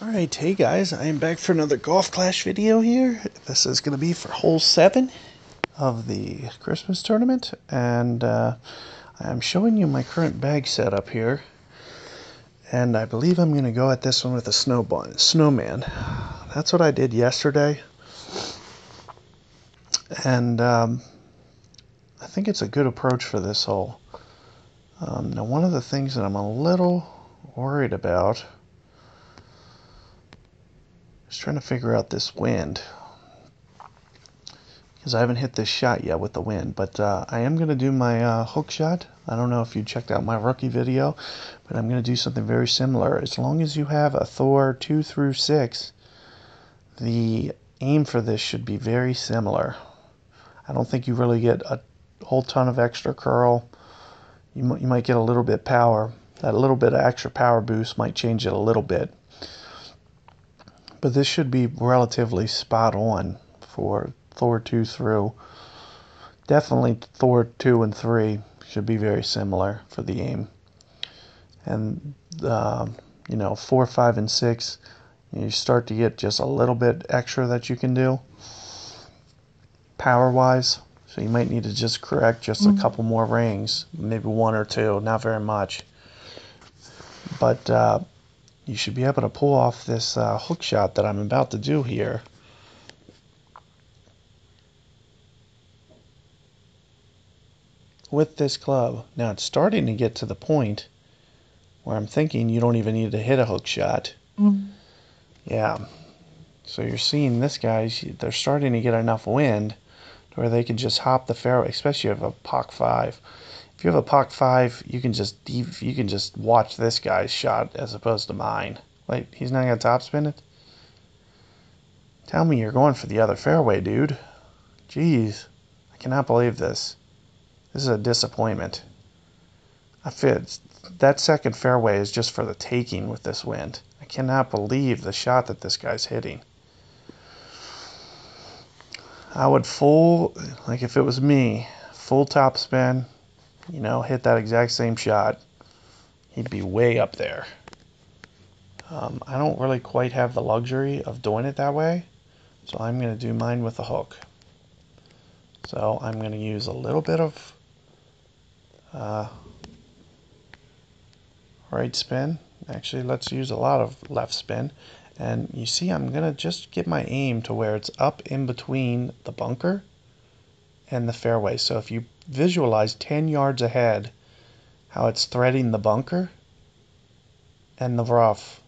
Alright, hey guys, I am back for another Golf Clash video here. This is going to be for hole 7 of the Christmas tournament, and I'm showing you my current bag setup here. And I believe I'm going to go at this one with a snowman. That's what I did yesterday, and I think it's a good approach for this hole. Now, one of the things that I'm a little worried about is trying to figure out this wind, because I haven't hit this shot yet with the wind, but I am going to do my hook shot. I don't know if you checked out my rookie video, but I'm going to do something very similar. As long as you have a Thor 2 through 6, the aim for this should be very similar. I don't think you really get a whole ton of extra curl. You might get a little bit power. That little bit of extra power boost might change it a little bit. But this should be relatively spot on for Thor 2 through. Definitely Thor 2 and 3 should be very similar for the aim. And, 4, 5, and 6, you start to get just a little bit extra that you can do power-wise. So you might need to just correct just a couple more rings, maybe 1 or 2, not very much. But you should be able to pull off this hook shot that I'm about to do here. With this club. Now it's starting to get to the point where I'm thinking you don't even need to hit a hook shot. Yeah. So you're seeing this guys, they're starting to get enough wind to where they can just hop the fairway, especially if you have a Poc 5. If you have a Poc 5, you can just watch this guy's shot as opposed to mine. Wait, he's not gonna topspin it? Tell me you're going for the other fairway, dude. Jeez. I cannot believe this. This is a disappointment. I feel that second fairway is just for the taking with this wind. I cannot believe the shot that this guy's hitting. I would like if it was me, full topspin, hit that exact same shot. He'd be way up there. I don't really quite have the luxury of doing it that way, so I'm going to do mine with a hook. So I'm going to use a little bit of right spin. Actually, let's use a lot of left spin. And you see, I'm going to just get my aim to where it's up in between the bunker and the fairway. So if you visualize 10 yards ahead how it's threading the bunker and the rough,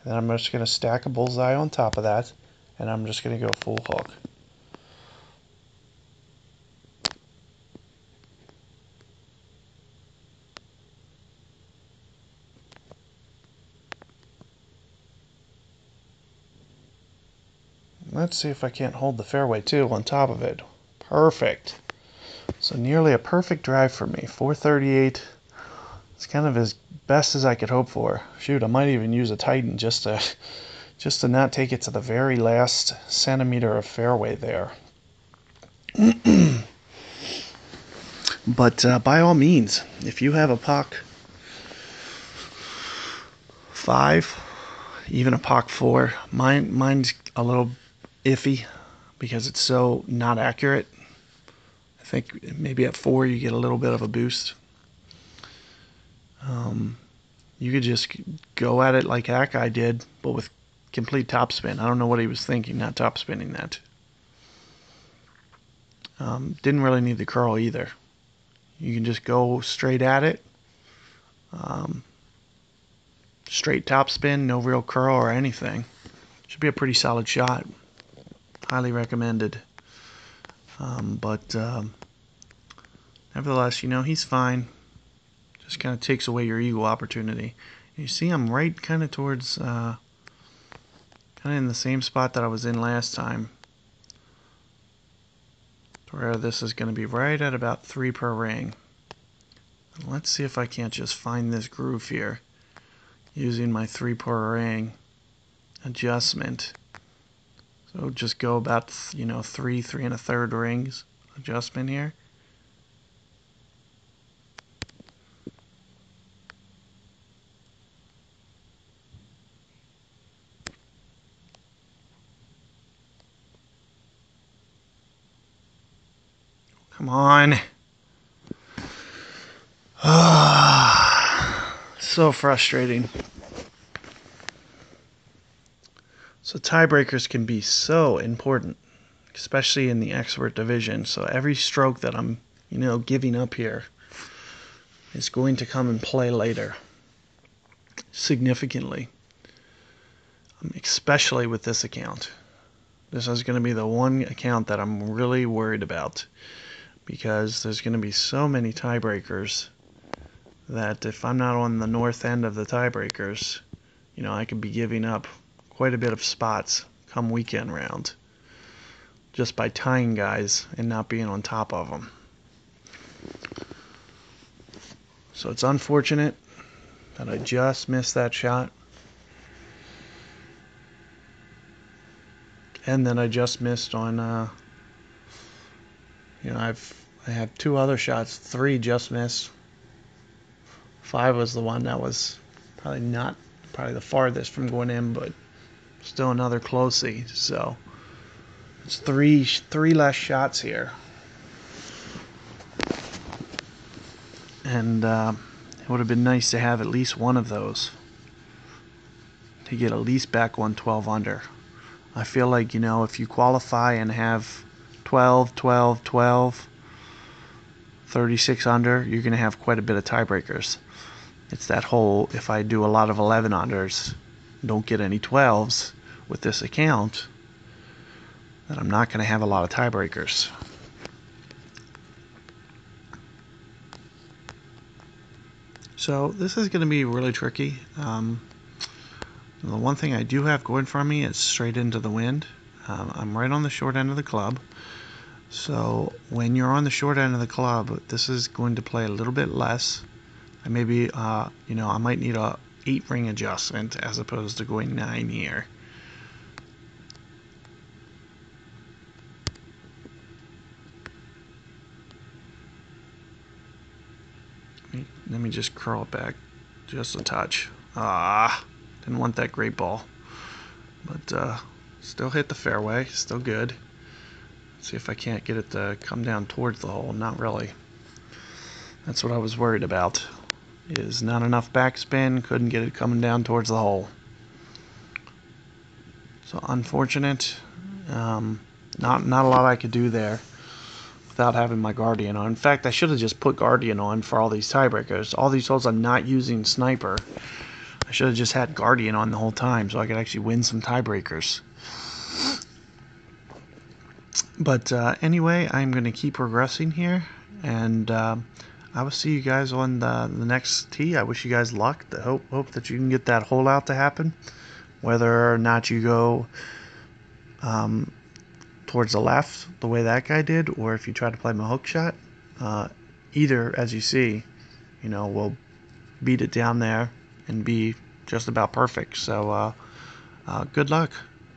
and then I'm just going to stack a bullseye on top of that, and I'm just going to go full hook. Let's see if I can't hold the fairway too on top of it. Perfect. So nearly a perfect drive for me. 438. It's kind of as best as I could hope for. Shoot, I might even use a Titan just to not take it to the very last centimeter of fairway there. But by all means, if you have a Poc 5, even a Poc 4, mine's a little iffy because it's so not accurate. I think maybe at 4 you get a little bit of a boost. You could just go at it like that guy did, but with complete topspin. I don't know what he was thinking, not topspinning that. Didn't really need the curl either. You can just go straight at it. Straight topspin, no real curl or anything. Should be a pretty solid shot. Highly recommended. But nevertheless, he's fine. Just kind of takes away your eagle opportunity. You see, I'm right kind of towards, kind of in the same spot that I was in last time. Where this is going to be right at about 3 per ring. Let's see if I can't just find this groove here using my 3 per ring adjustment. So just go about, 3 3 1/3 rings adjustment here. Come on. So frustrating. So tiebreakers can be so important, especially in the expert division. So every stroke that I'm, giving up here is going to come and play later significantly, especially with this account. This is going to be the one account that I'm really worried about, because there's going to be so many tiebreakers that if I'm not on the north end of the tiebreakers, I could be giving up quite a bit of spots come weekend round just by tying guys and not being on top of them. So it's unfortunate that I just missed that shot, and then I just missed on I have 2 other shots, 3 just missed. 5 was the one that was probably the farthest from going in, but still another closey. So it's three less shots here, and it would have been nice to have at least one of those to get at least back 112 under. I feel like, if you qualify and have 12, 12, 12, 36 under, you're going to have quite a bit of tiebreakers. It's that whole, if I do a lot of 11 unders, don't get any 12s with this account, then I'm not going to have a lot of tiebreakers. So this is going to be really tricky. The one thing I do have going for me is straight into the wind. I'm right on the short end of the club. So when you're on the short end of the club, this is going to play a little bit less. I maybe, I might need a 8 ring adjustment as opposed to going 9 here. Let me just curl it back just a touch. Didn't want that great ball, but still hit the fairway, still good. Let's see if I can't get it to come down towards the hole. Not really. That's what I was worried about, is not enough backspin, couldn't get it coming down towards the hole. So unfortunate. Not a lot I could do there without having my Guardian on. In fact, I should have just put Guardian on for all these tiebreakers. All these holes I'm not using Sniper. I should have just had Guardian on the whole time so I could actually win some tiebreakers. But anyway, I'm going to keep progressing here, and I will see you guys on the next tee. I wish you guys luck. Hope that you can get that hole out to happen. Whether or not you go towards the left the way that guy did, or if you try to play my hook shot, either, as you see, will beat it down there and be just about perfect. So good luck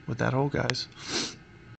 with that hole, guys.